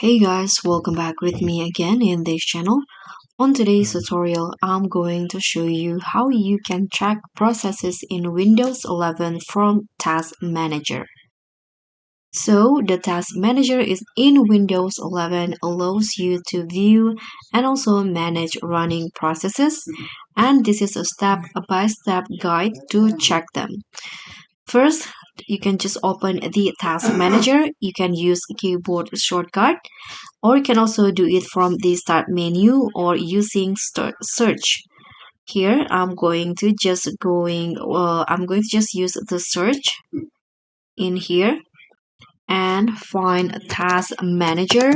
Hey guys, welcome back with me again in this channel. On today's tutorial, I'm going to show you how you can track processes in Windows 11 from Task Manager. So the Task Manager is in Windows 11, allows you to view and also manage running processes, and this is a step-by-step guide to check them. First, you can just open the Task Manager. You can use keyboard shortcut, or you can also do it from the start menu or using search. Here I'm going to just use the search in here and find Task Manager.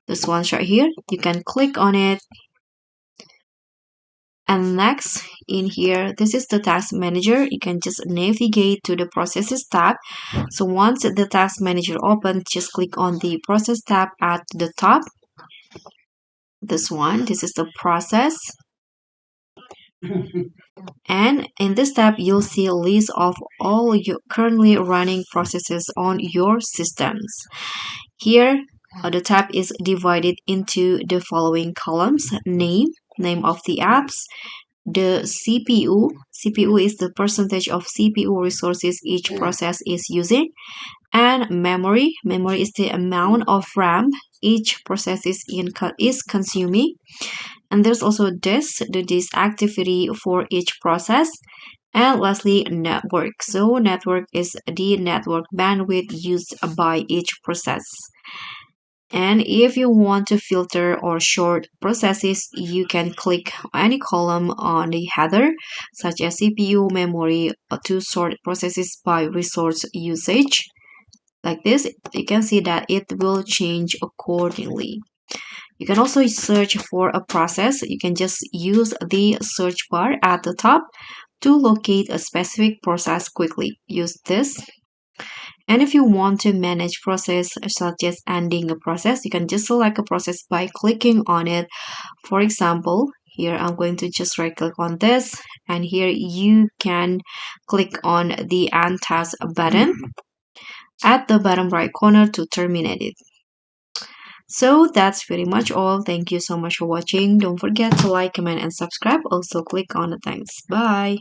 This one right here, you can click on it, and next in here, this is the Task Manager. You can just navigate to the Processes tab. So once the Task Manager opens, just click on the Process tab at the top. This is the process. And in this tab, you'll see a list of all your currently running processes on your systems. Here, the tab is divided into the following columns: name of the apps, the CPU is the percentage of CPU resources each process is using, and memory is the amount of RAM each process is consuming. And there's also the disk activity for each process. And lastly, network. So network is the network bandwidth used by each process. And if you want to filter or sort processes, you can click any column on the header, such as CPU, memory, to sort processes by resource usage. Like this, you can see that it will change accordingly. You can also search for a process. You can just use the search bar at the top to locate a specific process quickly. Use this. And if you want to manage process such as ending a process, you can just select a process by clicking on it. For example, here I'm going to just right click on this, and here you can click on the end task button at the bottom right corner to terminate it. So that's pretty much all. Thank you so much for watching. Don't forget to like, comment, and subscribe. Also click on the thanks. Bye.